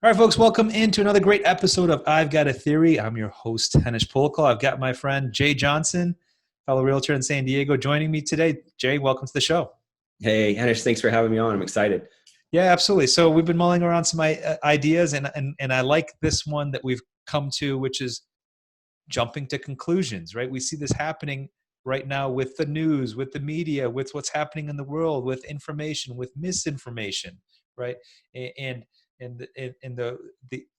All right, folks, welcome into another great episode of I've Got a Theory. I'm your host, Henish. I've got my friend Jay Johnson, fellow realtor in San Diego, joining me today. Jay, welcome to the show. Hey, Henish, thanks for having me on. I'm excited. Yeah, absolutely. So we've been mulling around some ideas, and I like this one that we've come to, which is jumping to conclusions, right? We see this happening right now with the news, with the media, with what's happening in the world, with information, with misinformation, right? And the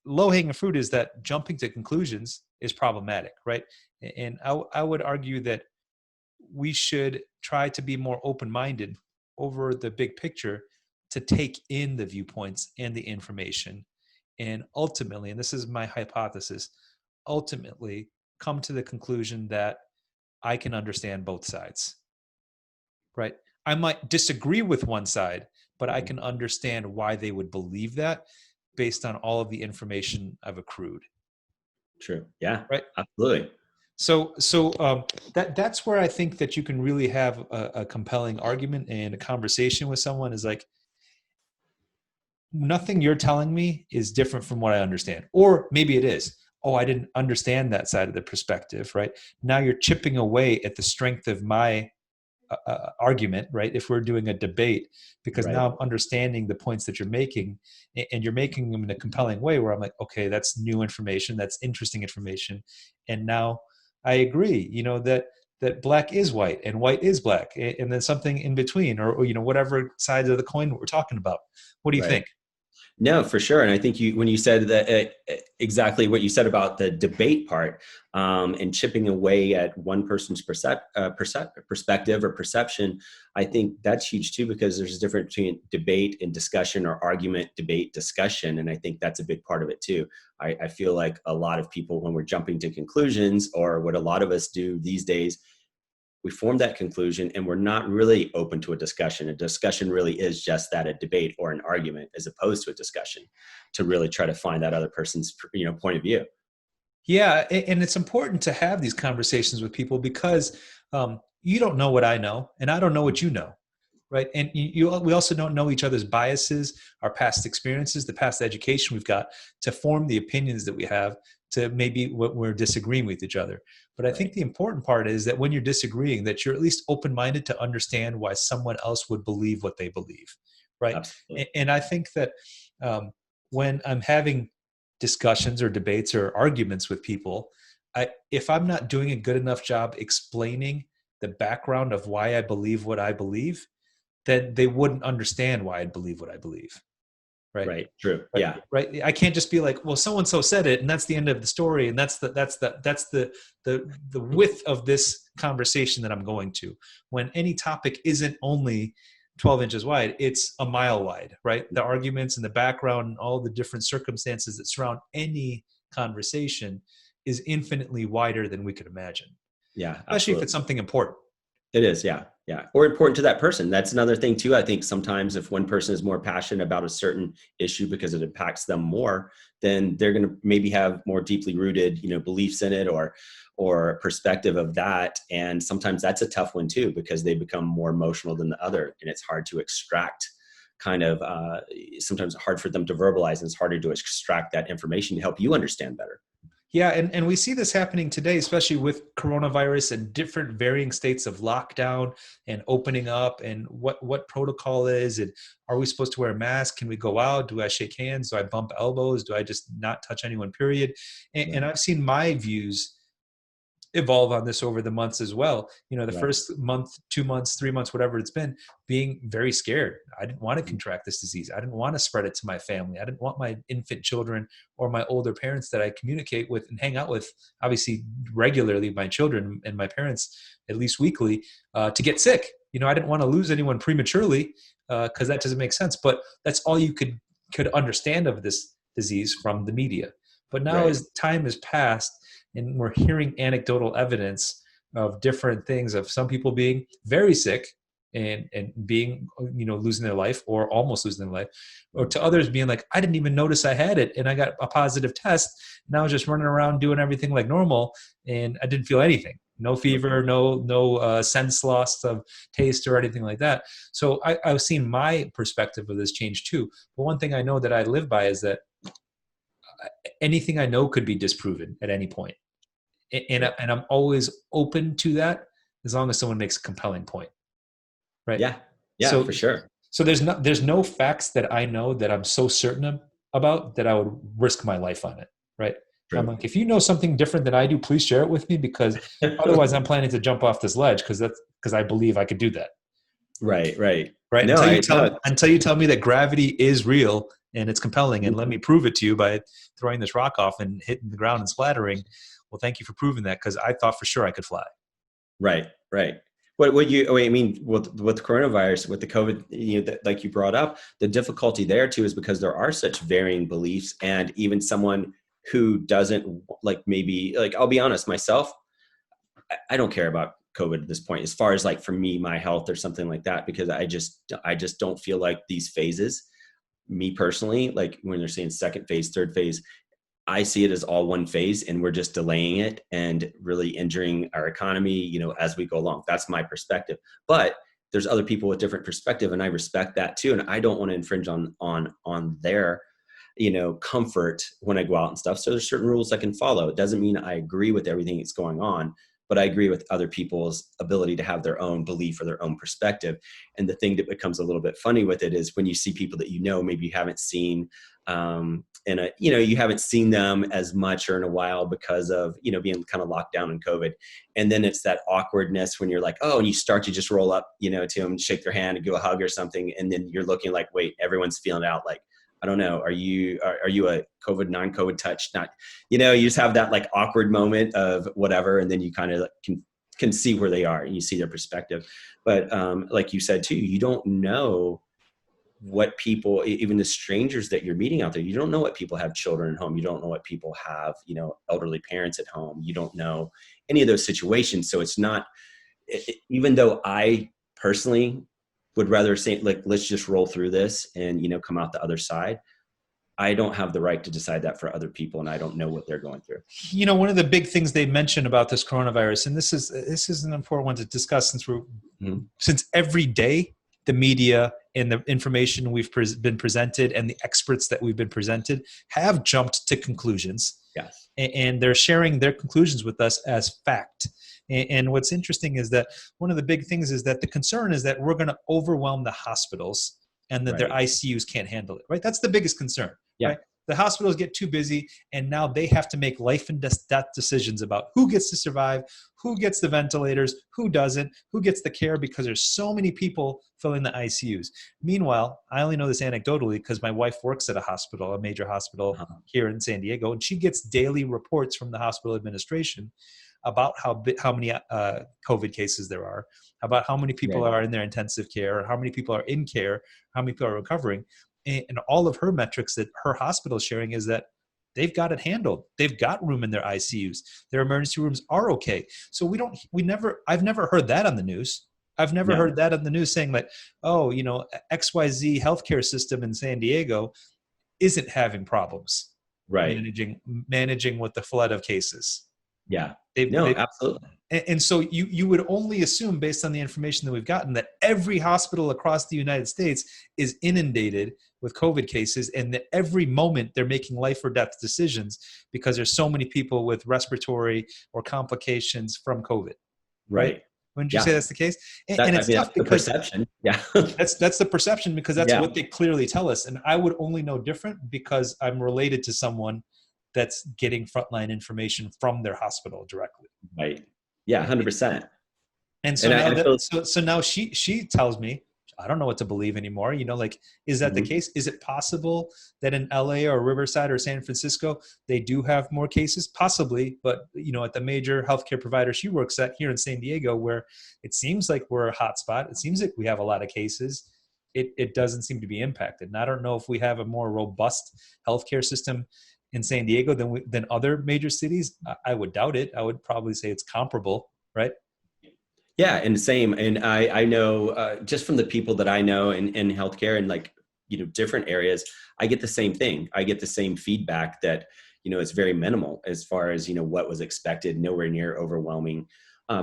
low hanging fruit is that jumping to conclusions is problematic, right? And I would argue that we should try to be more open minded over the big picture to take in the viewpoints and the information, and ultimately, and this is my hypothesis, ultimately come to the conclusion that I can understand both sides, right? I might disagree with one side, but I can understand why they would believe that based on all of the information I've accrued. True. Yeah, Right. absolutely. So that's where I think that you can really have a compelling argument and a conversation with someone is like, nothing you're telling me is different from what I understand. Or maybe it is. Oh, I didn't understand that side of the perspective, right? Now you're chipping away at the strength of my argument, right? If we're doing a debate, because Right. now I'm understanding the points that you're making, and you're making them in a compelling way where I'm like, okay, that's new information, that's interesting information, and now I agree, that black is white and white is black, and then something in between, or whatever side of the coin we're talking about. What do you Right. think? No, for sure. And I think when you said that exactly what you said about the debate part, and chipping away at one person's perspective or perception, I think that's huge too, because there's a difference between debate and discussion, or argument, debate, discussion. And I think that's a big part of it too. I feel like a lot of people, when we're jumping to conclusions, or what a lot of us do these days, we form that conclusion and we're not really open to a discussion. A discussion really is just that, a debate or an argument, as opposed to a discussion, to really try to find that other person's point of view. Yeah, and it's important to have these conversations with people because you don't know what I know, and I don't know what you know, right? And we also don't know each other's biases, our past experiences, the past education we've got to form the opinions that we have to maybe what we're disagreeing with each other. But I think Right. the important part is that when you're disagreeing, that you're at least open-minded to understand why someone else would believe what they believe, right? Absolutely. And I think that um, when I'm having discussions or debates or arguments with people, if I'm not doing a good enough job explaining the background of why I believe what I believe, then they wouldn't understand why I believe what I believe. Right. Right. True. Right. Yeah. Right. I can't just be like, well, so and so said it, and that's the end of the story, and that's the width of this conversation that I'm going to. When any topic isn't only 12 inches wide, it's a mile wide, right? The arguments and the background and all the different circumstances that surround any conversation is infinitely wider than we could imagine, Yeah. especially if it's Absolutely. something important. It is, yeah, yeah, or important to that person. That's another thing too. I think sometimes if one person is more passionate about a certain issue because it impacts them more, then they're going to maybe have more deeply rooted, beliefs in it, or perspective of that. And sometimes that's a tough one too, because they become more emotional than the other, and it's hard to extract. Kind of sometimes hard for them to verbalize, and it's harder to extract that information to help you understand better. Yeah, and we see this happening today, especially with coronavirus and different varying states of lockdown and opening up, and what protocol is, and are we supposed to wear a mask? Can we go out? Do I shake hands? Do I bump elbows? Do I just not touch anyone, period? And Right. I've seen my views evolve on this over the months as well. The Right. first month, 2 months, 3 months, whatever it's been, being very scared. I didn't want to contract this disease. I didn't want to spread it to my family. I didn't want my infant children or my older parents that I communicate with and hang out with, obviously regularly, my children and my parents, at least weekly, to get sick. I didn't want to lose anyone prematurely, because that doesn't make sense. But that's all you could understand of this disease from the media. But now, Right. as time has passed, and we're hearing anecdotal evidence of different things, of some people being very sick and being, losing their life or almost losing their life, or to others being like, I didn't even notice I had it and I got a positive test, and I was just running around doing everything like normal and I didn't feel anything, no fever, no sense loss of taste or anything like that. So I've seen my perspective of this change too. But one thing I know that I live by is that anything I know could be disproven at any point. True. And I'm always open to that as long as someone makes a compelling point, right? Yeah. Yeah, So for sure. so there's no facts that I know that I'm so certain about that I would risk my life on it, right? I'm True. like, if you know something different than I do, please share it with me, because otherwise I'm planning to jump off this ledge because I believe I could do that, Right. Right. right? No, no. Until you tell me that gravity is real and it's compelling, and let me prove it to you by throwing this rock off and hitting the ground and splattering. Well, thank you for proving that, because I thought for sure I could fly. Right. Right. What you, I mean, with the coronavirus, with the COVID, like you brought up, the difficulty there too is because there are such varying beliefs, and even someone who doesn't, like, maybe, like, I'll be honest, myself, I don't care about COVID at this point, as far as, like, for me, my health or something like that, because I just don't feel like these phases, me personally, like when they're saying second phase, third phase, I see it as all one phase, and we're just delaying it and really injuring our economy, as we go along. That's my perspective. But there's other people with different perspective, and I respect that too. And I don't want to infringe on their, comfort when I go out and stuff. So there's certain rules I can follow. It doesn't mean I agree with everything that's going on, but I agree with other people's ability to have their own belief or their own perspective. And the thing that becomes a little bit funny with it is when you see people that maybe you haven't seen, and you haven't seen them as much or in a while because of being kind of locked down in COVID, and then it's that awkwardness when you're like, oh, and you start to just roll up to them, shake their hand, and give a hug or something, and then you're looking like, wait, everyone's feeling out, like, I don't know, are you a COVID, non-COVID touch? Not, you just have that, like, awkward moment of whatever, and then you kind of can see where they are and you see their perspective. But like you said too, you don't know what people, even the strangers that you're meeting out there, you don't know what people have children at home. You don't know what people have, elderly parents at home. You don't know any of those situations. So it's not, even though I personally would rather say, like, let's just roll through this and, come out the other side, I don't have the right to decide that for other people. And I don't know what they're going through. One of the big things they mentioned about this coronavirus, and this is an important one to discuss, since every day the media and the information we've been presented and the experts that we've been presented have jumped to conclusions. Yes. And they're sharing their conclusions with us as fact. And what's interesting is that one of the big things is that the concern is that we're going to overwhelm the hospitals and that their Right. ICUs can't handle it, right? That's the biggest concern, Yeah. right? The hospitals get too busy, and now they have to make life and death decisions about who gets to survive, who gets the ventilators, who doesn't, who gets the care, because there's so many people filling the ICUs. Meanwhile, I only know this anecdotally because my wife works at a major hospital Uh-huh. here in San Diego, and she gets daily reports from the hospital administration about how many COVID cases there are, about how many people Right. are in their intensive care, how many people are in care, how many people are recovering. And all of her metrics that her hospital is sharing is that they've got it handled. They've got room in their ICUs. Their emergency rooms are okay. So I've never heard that on the news. I've never No. heard that on the news saying like, oh, XYZ healthcare system in San Diego isn't having problems Right. managing with the flood of cases. Yeah. No, They've absolutely. and so you would only assume, based on the information that we've gotten, that every hospital across the United States is inundated with COVID cases, and that every moment they're making life or death decisions because there's so many people with respiratory or complications from COVID, right? Right. Wouldn't you say Yeah. that's the case? And I it's mean, tough that's the because perception. Yeah. that's the perception, because that's Yeah. what they clearly tell us. And I would only know different because I'm related to someone that's getting frontline information from their hospital directly. Right. Yeah. 100%. And so And now I feel. now she tells me, I don't know what to believe anymore. Like, is that the Mhm. case? Is it possible that in LA or Riverside or San Francisco, they do have more cases? Possibly. But, at the major healthcare provider she works at here in San Diego, where it seems like we're a hotspot, it seems like we have a lot of cases, it doesn't seem to be impacted. And I don't know if we have a more robust healthcare system in San Diego than other major cities. I would doubt it. I would probably say it's comparable, right? Yeah, and same. And I know, just from the people that I know in healthcare and, like, different areas, I get the same thing. I get the same feedback that, it's very minimal as far as, what was expected, nowhere near overwhelming,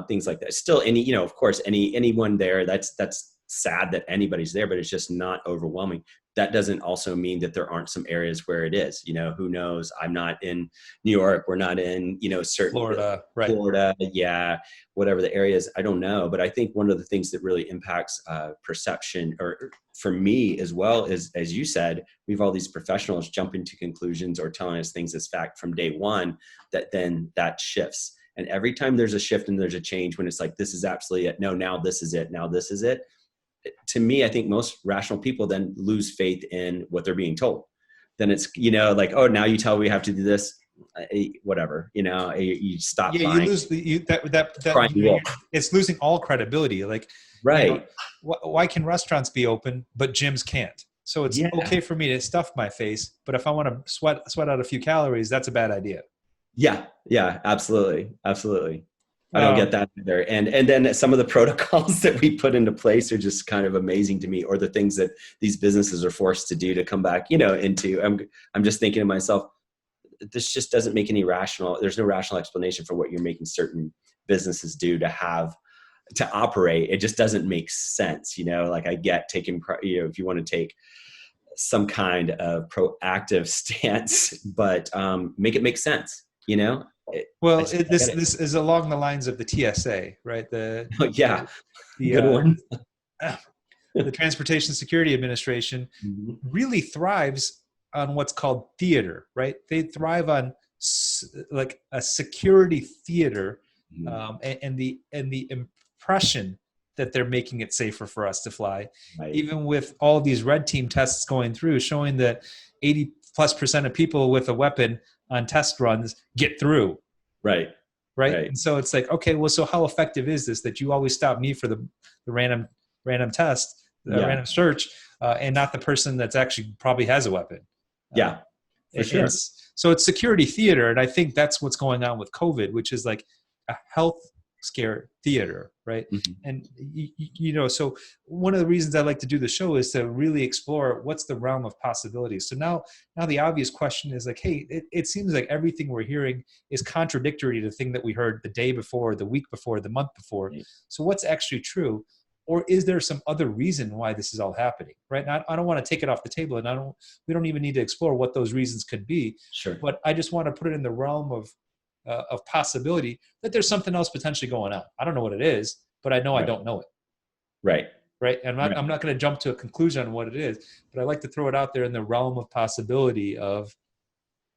things like that. Still, of course, anyone there, that's sad that anybody's there, but it's just not overwhelming. That doesn't also mean that there aren't some areas where it is. Who knows? I'm not in New York. We're not in, certain Florida, right? Florida, yeah, whatever the areas. I don't know, but I think one of the things that really impacts perception, or for me as well, is, as you said, we have all these professionals jumping to conclusions or telling us things as fact from day one, that shifts. And every time there's a shift and there's a change, when it's like, this is absolutely it. No, now this is it. Now this is it. To me, I think most rational people then lose faith in what they're being told. Then it's, like, oh, now you tell me we have to do this, whatever, you stop Yeah, you buying. lose Crying wolf. it's losing all credibility. Like, Right. why can restaurants be open but gyms can't? So it's Yeah. okay for me to stuff my face, but if I want to sweat out a few calories, that's a bad idea. Yeah. Yeah. Absolutely. Absolutely. I don't get Um, that either. And then some of the protocols that we put into place are just kind of amazing to me, or the things that these businesses are forced to do to come back, into, I'm just thinking to myself, this just doesn't make there's no rational explanation for what you're making certain businesses do to operate. It just doesn't make sense. Like, I get taking, if you want to take some kind of proactive stance, but make it make sense, well, I this get it. this is along the lines of the TSA, right? Yeah, The good one. the Transportation Security Administration Mhm. really thrives on what's called theater, right? They thrive on like a security theater, Mhm. and the impression that they're making it safer for us to fly, Right, even with all these red team tests going through, showing that 80+% of people with a weapon on test runs get through, right, right? right. And so it's like, okay, well, so how effective is this that you always stop me for the random test, Yeah, random search, and not the person that's actually probably has a weapon? Uh, yeah, for and sure. so it's security theater, and I think that's what's going on with COVID, which is like a health scare theater, right? Mhm. And so one of the reasons I like to do the show is to really explore what's the realm of possibilities. So now the obvious question is like, hey, it seems like everything we're hearing is contradictory to the thing that we heard the day before, the week before, the month before. Right. So what's actually true? Or is there some other reason why this is all happening, right? And I don't want to take it off the table, and we don't even need to explore what those reasons could be, Sure. but I just want to put it in the realm of possibility that there's something else potentially going on. I don't know what it is, but I know I Right, don't know it, right, right? And right. I'm not going to jump to a conclusion on what it is, but I like to throw it out there in the realm of possibility of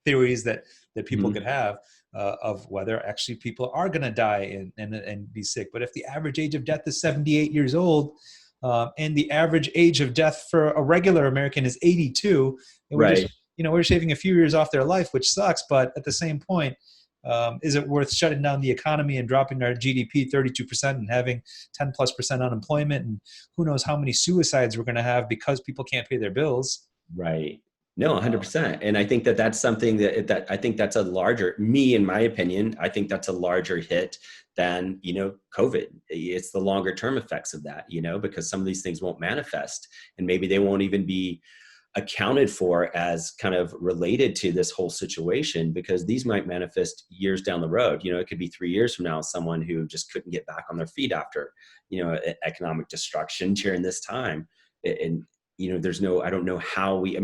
theories that people could Mhm. have, of whether actually people are going to die and be sick. But if the average age of death is 78 years old, and the average age of death for a regular American is 82, and Right, we're shaving a few years off their life, which sucks. But at the same point, is it worth shutting down the economy and dropping our GDP 32% and having 10+% unemployment, and who knows how many suicides we're going to have because people can't pay their bills? right. No, Uh, 100%. And I think that that's something that I think that's a larger, me, in my opinion, I think that's a larger hit than, COVID. It's the longer term effects of that, because some of these things won't manifest, and maybe they won't even be accounted for as kind of related to this whole situation, because these might manifest years down the road. It could be 3 years from now, someone who just couldn't get back on their feet after, economic destruction during this time. And, I don't know how we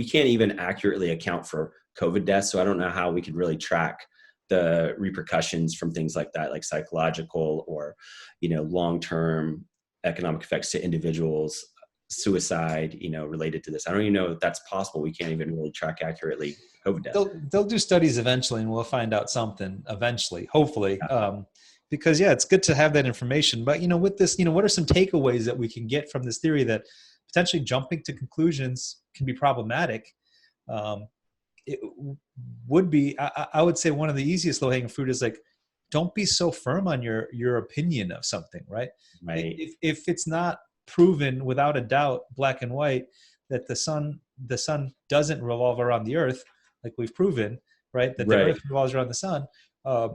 can't even accurately account for COVID deaths. So I don't know how we could really track the repercussions from things like that, like psychological or, long-term economic effects to individuals, suicide, related to this. I don't even know if that's possible. We can't even really track accurately COVID death. they'll do studies eventually, and we'll find out something eventually, hopefully. Yeah. Because yeah, it's good to have that information. But with this, what are some takeaways that we can get from this theory that potentially jumping to conclusions can be problematic? Um, it would be, I would say, one of the easiest low hanging fruit is like, don't be so firm on your opinion of something, right? Right. If it's not proven without a doubt, black and white, that the sun doesn't revolve around the earth, like we've proven, right, that the Right. earth revolves around the sun, uh,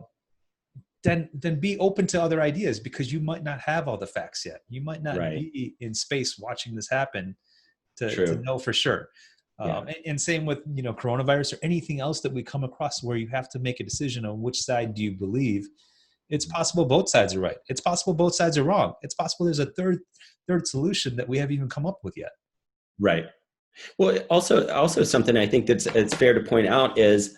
then be open to other ideas, because you might not have all the facts yet. You might not Right. be in space watching this happen to True. know for sure. Yeah. And same with coronavirus or anything else that we come across where you have to make a decision on which side do you believe. It's possible both sides are right. It's possible both sides are wrong. It's possible there's a third solution that we haven't even come up with yet. Right. Well, also something I think that's it's fair to point out is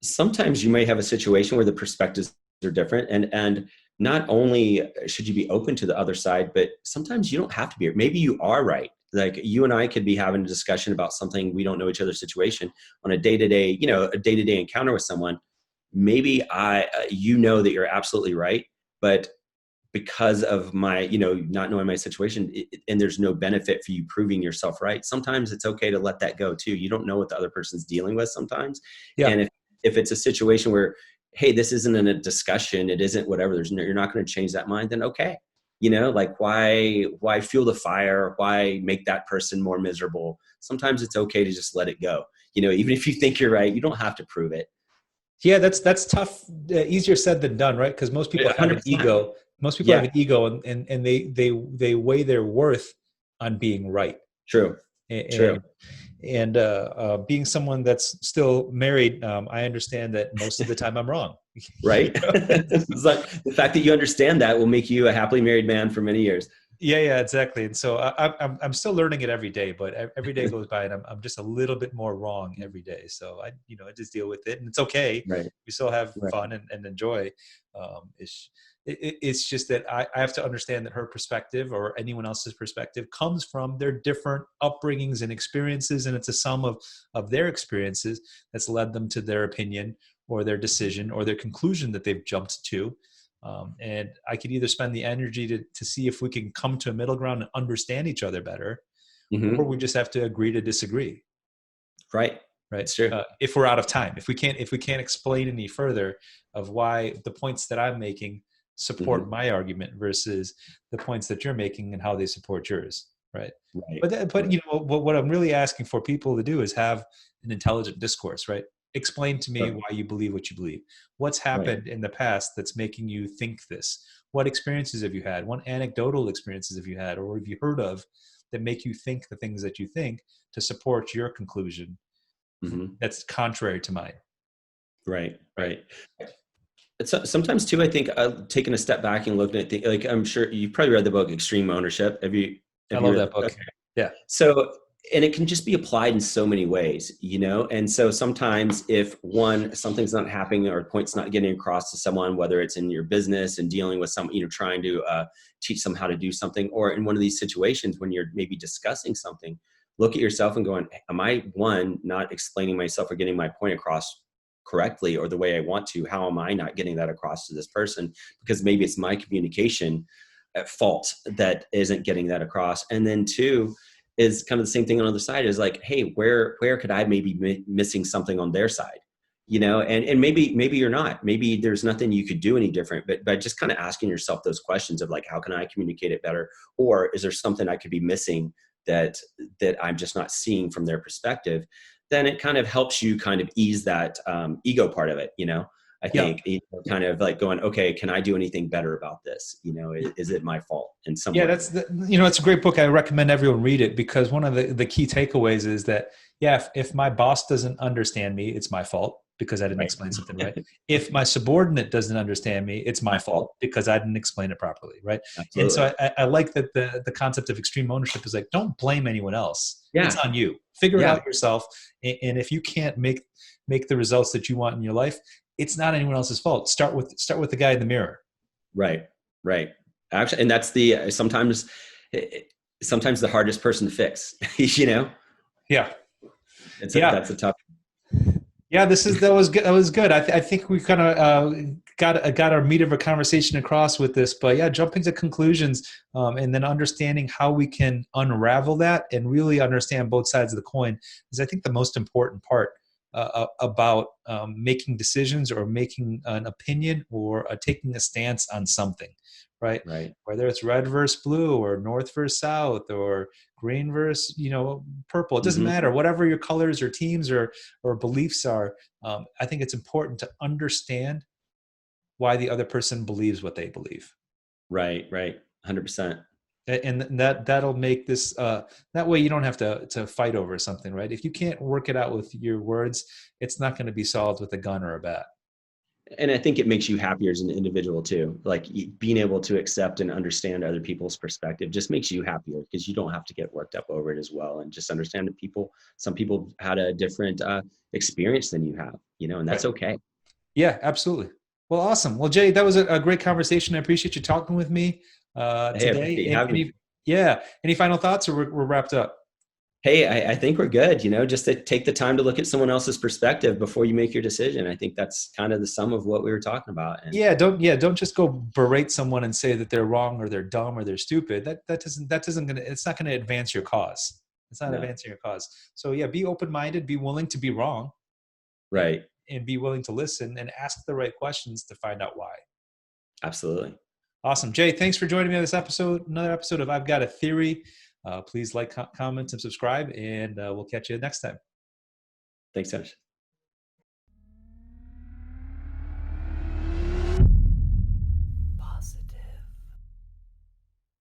sometimes you may have a situation where the perspectives are different, and not only should you be open to the other side, but sometimes you don't have to be. Maybe you are right. Like you and I could be having a discussion about something, we don't know each other's situation on a day-to-day, a day-to-day encounter with someone. Maybe you know that you're absolutely right, but because of my, not knowing my situation, and there's no benefit for you proving yourself right. Sometimes it's okay to let that go too. You don't know what the other person's dealing with sometimes. Yeah. And if it's a situation where, hey, this isn't in a discussion, it isn't whatever, you're not going to change that mind, then okay. Like why fuel the fire? Why make that person more miserable? Sometimes it's okay to just let it go. Even if you think you're right, you don't have to prove it. Yeah, that's tough. Easier said than done, right? Because most people have an 100%. ego. Most people have Yeah, an ego, and they weigh their worth on being right. true. And True. being someone that's still married, I understand that most of the time I'm wrong. Right? It's like the fact that you understand that will make you a happily married man for many years. Yeah, exactly. And so I'm still learning it every day, but every day goes by, and I'm just a little bit more wrong every day. So I just deal with it, and it's okay. Right. We still have Right. fun and enjoy. It's just that I have to understand that her perspective or anyone else's perspective comes from their different upbringings and experiences, and it's a sum of their experiences that's led them to their opinion or their decision or their conclusion that they've jumped to. And I could either spend the energy to see if we can come to a middle ground and understand each other better, or Mm-hmm. we just have to agree to disagree. Right. Right. It's true. If we're out of time, if we can't explain any further of why the points that I'm making support Mm-hmm. my argument versus the points that you're making and how they support yours. Right. Right. But Right. what I'm really asking for people to do is have an intelligent discourse, right? Explain to me Sure. why you believe what you believe. What's Right. happened in the past that's making you think this? What experiences have you had? What anecdotal experiences have you had or have you heard of that make you think the things that you think to support your conclusion Mm-hmm. that's contrary to mine? Right. Right. Right. It's sometimes too. I think taking a step back and looking at like I'm sure you probably read the book Extreme Ownership. Have you? I Have you love read? that book. Okay. Yeah. So, and it can just be applied in so many ways. And so sometimes if something's not happening or a point's not getting across to someone, whether it's in your business and dealing with trying to teach them how to do something, or in one of these situations when you're maybe discussing something, look at yourself and going, am I not explaining myself or getting my point across correctly or the way I want to? How am I not getting that across to this person? Because maybe it's my communication at fault that isn't getting that across. And then two, is kind of the same thing on the other side is like, hey, where could I maybe be missing something on their side? And maybe you're not, maybe there's nothing you could do any different, but by just kind of asking yourself those questions of like, how can I communicate it better? Or is there something I could be missing that I'm just not seeing from their perspective? Then it kind of helps you kind of ease that ego part of it. I Yeah. think kind of like going, okay, can I do anything better about this? Is it my fault in some Yeah, way? it's a great book. I recommend everyone read it because one of the key takeaways is that, yeah, if my boss doesn't understand me, it's my fault because I didn't Right. explain something right. If my subordinate doesn't understand me, it's my fault because I didn't explain it properly, right? And Absolutely. so I like that the concept of extreme ownership is like, don't blame anyone else. It's Yeah. on you. Figure it Yeah. out yourself. And if you can't make the results that you want in your life, it's not anyone else's fault. Start with the guy in the mirror. Right. Right. Actually, and that's sometimes the hardest person to fix. Yeah. It's Yeah. that's a tough. Yeah, that was good. That was good. I think we kind of got our meat of a conversation across with this. But yeah, jumping to conclusions and then understanding how we can unravel that and really understand both sides of the coin is, I think, the most important part about making decisions or making an opinion or taking a stance on something, right? Right. Whether it's red versus blue or north versus south or green versus purple, it doesn't Mm-hmm. matter. Whatever your colors or teams or beliefs are, I think it's important to understand why the other person believes what they believe. Right. Right. 100%. And that'll make this that way you don't have to fight over something, right? If you can't work it out with your words, it's not going to be solved with a gun or a bat. And I think it makes you happier as an individual too. Like being able to accept and understand other people's perspective just makes you happier because you don't have to get worked up over it as well. And just understand that some people had a different experience than you have, and that's Right. okay. Yeah, absolutely. Well, awesome. Well, Jay, that was a great conversation. I appreciate you talking with me Hey, I today. appreciate you having me. Yeah, any final thoughts, or we're wrapped up? Hey, I think we're good, just to take the time to look at someone else's perspective before you make your decision. I think that's kind of the sum of what we were talking about. And Don't just go berate someone and say that they're wrong or they're dumb or they're stupid. That doesn't gonna it's not gonna advance your cause. It's not no, advancing your cause. So yeah, be open minded, be willing to be wrong, and, right. and be willing to listen and ask the right questions to find out why. Absolutely. Awesome, Jay. Thanks for joining me on this episode. Another episode of I've Got a Theory. Please like, comment, and subscribe, and we'll catch you next time. Thanks so much.